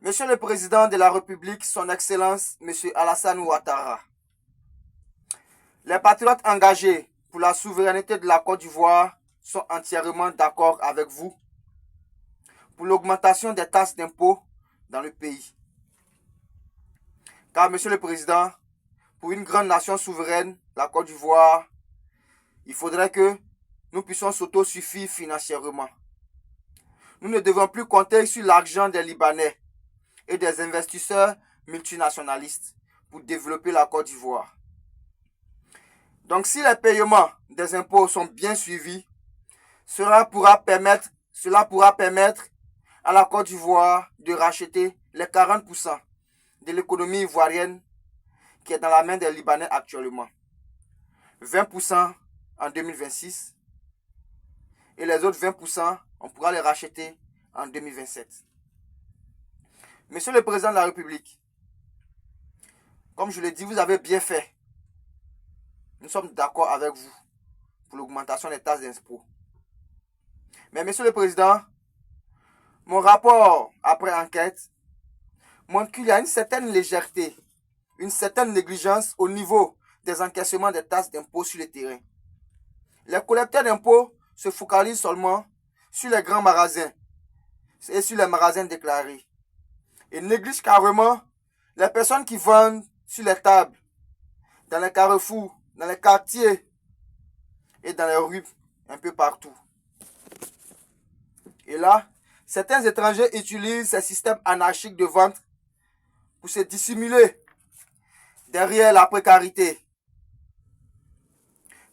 Monsieur le Président de la République, Son Excellence, Monsieur Alassane Ouattara, les patriotes engagés pour la souveraineté de la Côte d'Ivoire sont entièrement d'accord avec vous pour l'augmentation des taxes d'impôts dans le pays. Car, Monsieur le Président, pour une grande nation souveraine, la Côte d'Ivoire, il faudrait que nous puissions s'autosuffire financièrement. Nous ne devons plus compter sur l'argent des Libanais et des investisseurs multinationalistes pour développer la Côte d'Ivoire. Donc si les paiements des impôts sont bien suivis, cela pourra permettre à la Côte d'Ivoire de racheter les 40% de l'économie ivoirienne qui est dans la main des Libanais actuellement. 20% en 2026 et les autres 20%, on pourra les racheter en 2027. Monsieur le Président de la République, comme je l'ai dit, vous avez bien fait. Nous sommes d'accord avec vous pour l'augmentation des taxes d'impôts. Mais Monsieur le Président, mon rapport après enquête montre qu'il y a une certaine légèreté, une certaine négligence au niveau des encaissements des taxes d'impôts sur le terrain. Les collecteurs d'impôts se focalisent seulement sur les grands magasins et sur les magasins déclarés et négligent carrément les personnes qui vendent sur les tables, dans les carrefours, dans les quartiers et dans les rues, un peu partout. Et là, certains étrangers utilisent ces systèmes anarchiques de vente pour se dissimuler derrière la précarité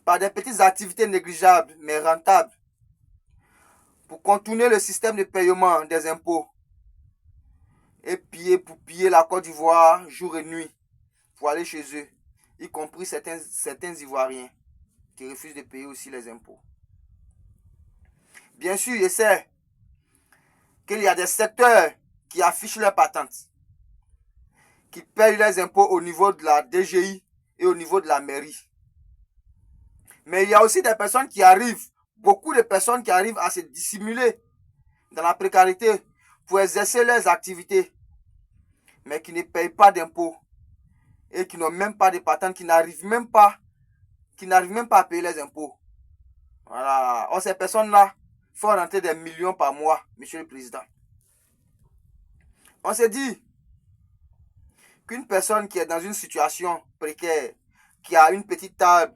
par des petites activités négligeables mais rentables pour contourner le système de paiement des impôts et piller la Côte d'Ivoire jour et nuit pour aller chez eux, y compris certains Ivoiriens qui refusent de payer aussi les impôts. Bien sûr, je sais qu'il y a des secteurs qui affichent leurs patentes, qui payent les impôts au niveau de la DGI et au niveau de la mairie. Mais il y a aussi des personnes qui arrivent, beaucoup de personnes qui arrivent à se dissimuler dans la précarité pour exercer leurs activités, mais qui ne payent pas d'impôts et qui n'ont même pas de patente, qui n'arrivent même pas à payer les impôts. Voilà. Or, ces personnes-là font rentrer des millions par mois, Monsieur le Président. On s'est dit qu'une personne qui est dans une situation précaire, qui a une petite table,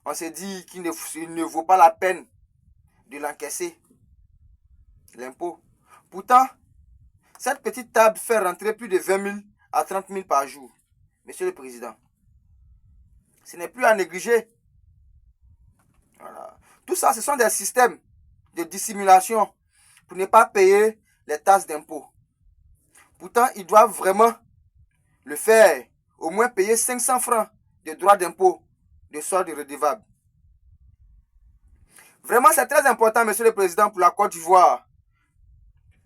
on s'est dit qu'il ne vaut pas la peine de l'encaisser, l'impôt. Pourtant, cette petite table fait rentrer plus de 20 000 à 30 000 par jour, Monsieur le Président. Ce n'est plus à négliger. Voilà. Tout ça, ce sont des systèmes de dissimulation pour ne pas payer les taxes d'impôt. Pourtant, ils doivent vraiment le faire. Au moins payer 500 francs de droits d'impôt de solde redevable. Vraiment, c'est très important, Monsieur le Président, pour la Côte d'Ivoire.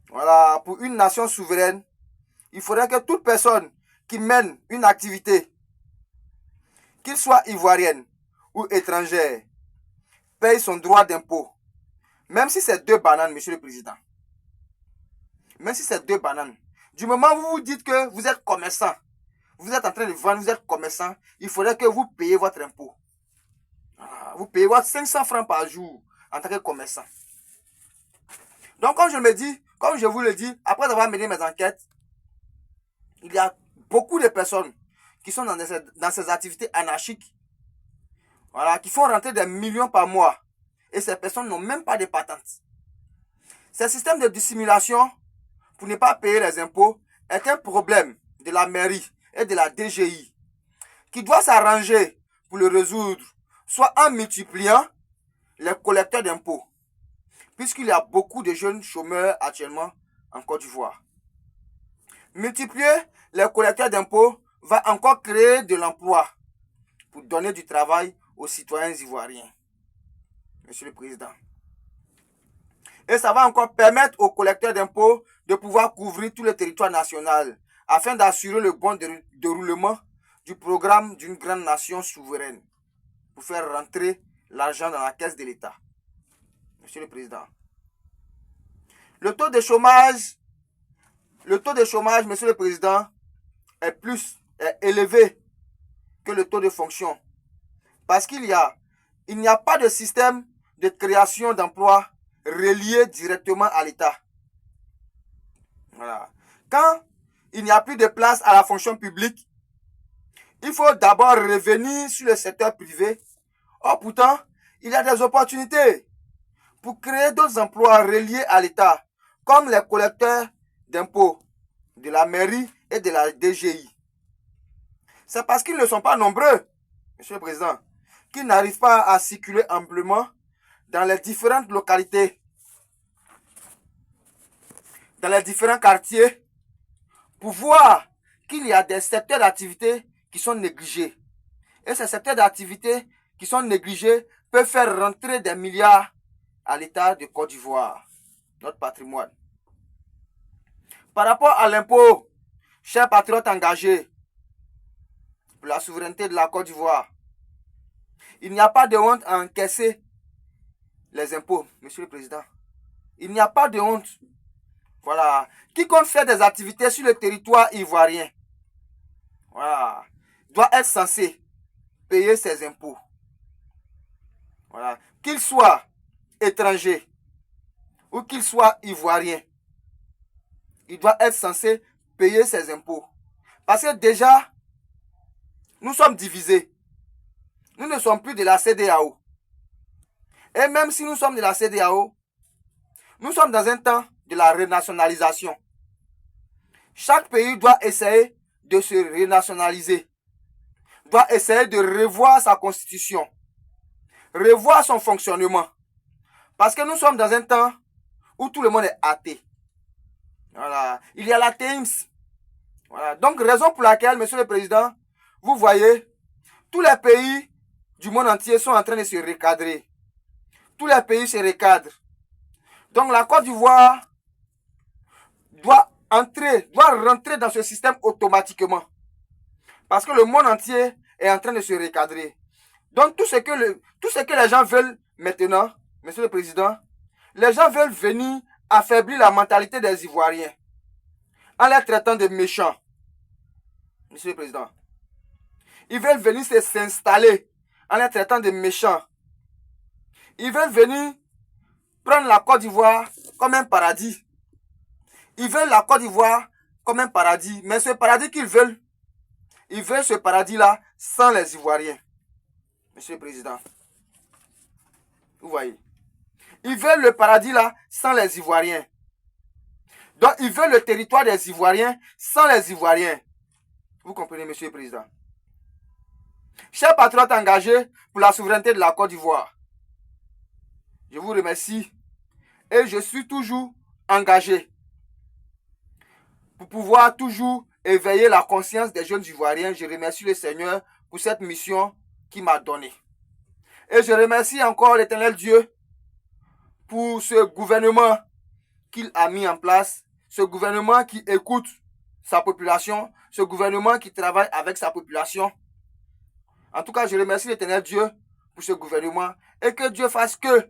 Voilà, pour une nation souveraine, il faudrait que toute personne qui mène une activité, qu'il soit ivoirienne ou étrangère, paye son droit d'impôt. Même si c'est 2 bananes, Monsieur le Président. Même si c'est 2 bananes. Du moment où vous dites que vous êtes commerçant, vous êtes en train de vendre, vous êtes commerçant, il faudrait que vous payiez votre impôt. Vous payez votre 500 francs par jour en tant que commerçant. Donc, comme je vous le dis, après avoir mené mes enquêtes, il y a beaucoup de personnes qui sont dans ces activités anarchiques, voilà, qui font rentrer des millions par mois. Et ces personnes n'ont même pas de patente. Ce système de dissimulation pour ne pas payer les impôts est un problème de la mairie et de la DGI qui doit s'arranger pour le résoudre, soit en multipliant les collecteurs d'impôts, puisqu'il y a beaucoup de jeunes chômeurs actuellement en Côte d'Ivoire. Multiplier les collecteurs d'impôts va encore créer de l'emploi pour donner du travail aux citoyens ivoiriens, Monsieur le Président. Et ça va encore permettre aux collecteurs d'impôts de pouvoir couvrir tout le territoire national afin d'assurer le bon déroulement du programme d'une grande nation souveraine pour faire rentrer l'argent dans la caisse de l'État. Monsieur le Président. Le taux de chômage le taux de chômage, Monsieur le Président, est élevé que le taux de fonction. Parce qu'il n'y a pas de système de création d'emplois relié directement à l'État. Voilà. Quand il n'y a plus de place à la fonction publique, il faut d'abord revenir sur le secteur privé. Or, pourtant, il y a des opportunités pour créer d'autres emplois reliés à l'État, comme les collecteurs d'impôts de la mairie et de la DGI. C'est parce qu'ils ne sont pas nombreux, Monsieur le Président, qu'ils n'arrivent pas à circuler amplement dans les différentes localités, dans les différents quartiers, pour voir qu'il y a des secteurs d'activité qui sont négligés. Et ces secteurs d'activité qui sont négligés peuvent faire rentrer des milliards à l'État de Côte d'Ivoire, notre patrimoine. Par rapport à l'impôt, chers patriotes engagés pour la souveraineté de la Côte d'Ivoire, il n'y a pas de honte à encaisser les impôts, Monsieur le Président. Il n'y a pas de honte. Voilà. Quiconque fait des activités sur le territoire ivoirien, voilà, doit être censé payer ses impôts. Voilà. Qu'il soit étranger ou qu'il soit ivoirien, il doit être censé payer ses impôts. Parce que déjà, nous sommes divisés. Nous ne sommes plus de la CEDEAO. Et même si nous sommes de la CEDEAO, nous sommes dans un temps de la renationalisation. Chaque pays doit essayer de se renationaliser, doit essayer de revoir sa constitution, revoir son fonctionnement. Parce que nous sommes dans un temps où tout le monde est athée. Voilà. Il y a l'athéisme. Voilà. Donc, raison pour laquelle, Monsieur le Président, vous voyez, tous les pays du monde entier sont en train de se recadrer. Tous les pays se recadrent. Donc, la Côte d'Ivoire doit rentrer dans ce système automatiquement. Parce que le monde entier est en train de se recadrer. Donc, tout ce que les gens veulent maintenant, Monsieur le Président, les gens veulent venir affaiblir la mentalité des Ivoiriens en les traitant de méchants. Monsieur le Président, ils veulent venir s'installer en les traitant de méchants. Ils veulent venir prendre la Côte d'Ivoire comme un paradis. Ils veulent la Côte d'Ivoire comme un paradis. Mais ce paradis qu'ils veulent, ils veulent ce paradis-là sans les Ivoiriens. Monsieur le Président, vous voyez. Ils veulent le paradis-là sans les Ivoiriens. Donc, ils veulent le territoire des Ivoiriens sans les Ivoiriens. Vous comprenez, Monsieur le Président. Chers patriotes engagés pour la souveraineté de la Côte d'Ivoire, je vous remercie et je suis toujours engagé pour pouvoir toujours éveiller la conscience des jeunes Ivoiriens. Je remercie le Seigneur pour cette mission qu'il m'a donnée. Et je remercie encore l'Éternel Dieu pour ce gouvernement qu'il a mis en place, ce gouvernement qui écoute sa population, ce gouvernement qui travaille avec sa population. En tout cas, je remercie l'Éternel Dieu pour ce gouvernement et que Dieu fasse que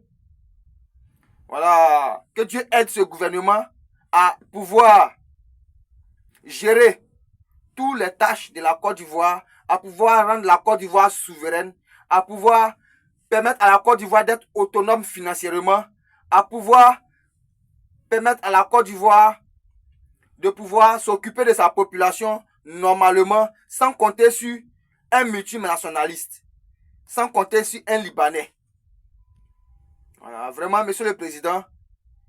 Dieu aide ce gouvernement à pouvoir gérer toutes les tâches de la Côte d'Ivoire, à pouvoir rendre la Côte d'Ivoire souveraine, à pouvoir permettre à la Côte d'Ivoire d'être autonome financièrement, à pouvoir permettre à la Côte d'Ivoire de pouvoir s'occuper de sa population normalement, sans compter sur un multinationaliste, sans compter sur un Libanais. Voilà, vraiment, Monsieur le Président,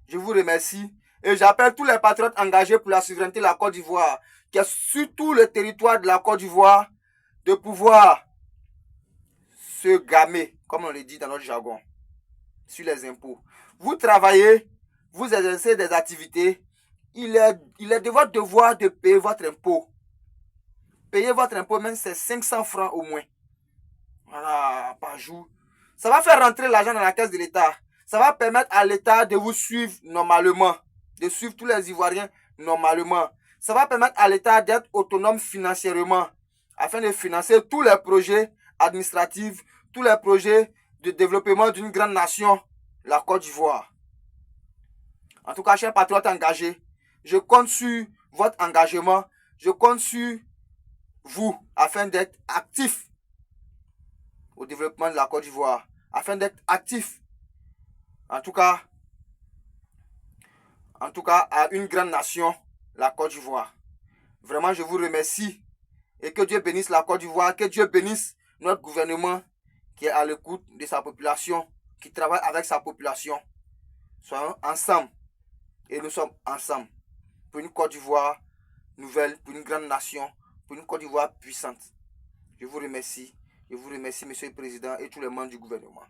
je vous remercie et j'appelle tous les patriotes engagés pour la souveraineté de la Côte d'Ivoire, qui est sur tout le territoire de la Côte d'Ivoire, de pouvoir se gamer, comme on le dit dans notre jargon, sur les impôts. Vous travaillez, vous exercez des activités, il est de votre devoir de payer votre impôt. Payer votre impôt, même c'est 500 francs au moins. Voilà, par jour. Ça va faire rentrer l'argent dans la caisse de l'État. Ça va permettre à l'État de vous suivre normalement, de suivre tous les Ivoiriens normalement. Ça va permettre à l'État d'être autonome financièrement, afin de financer tous les projets administratifs, tous les projets de développement d'une grande nation, la Côte d'Ivoire. En tout cas, chers patriotes engagés, je compte sur votre engagement. Je compte sur vous afin d'être actif au développement de la Côte d'Ivoire. Afin d'être actif, en tout cas, à une grande nation, la Côte d'Ivoire. Vraiment, je vous remercie. Et que Dieu bénisse la Côte d'Ivoire, que Dieu bénisse notre gouvernement qui est à l'écoute de sa population, qui travaille avec sa population. Soyons ensemble. Et nous sommes ensemble pour une Côte d'Ivoire nouvelle, pour une grande nation, pour une Côte d'Ivoire puissante. Je vous remercie. Je vous remercie, Monsieur le Président et tous les membres du gouvernement.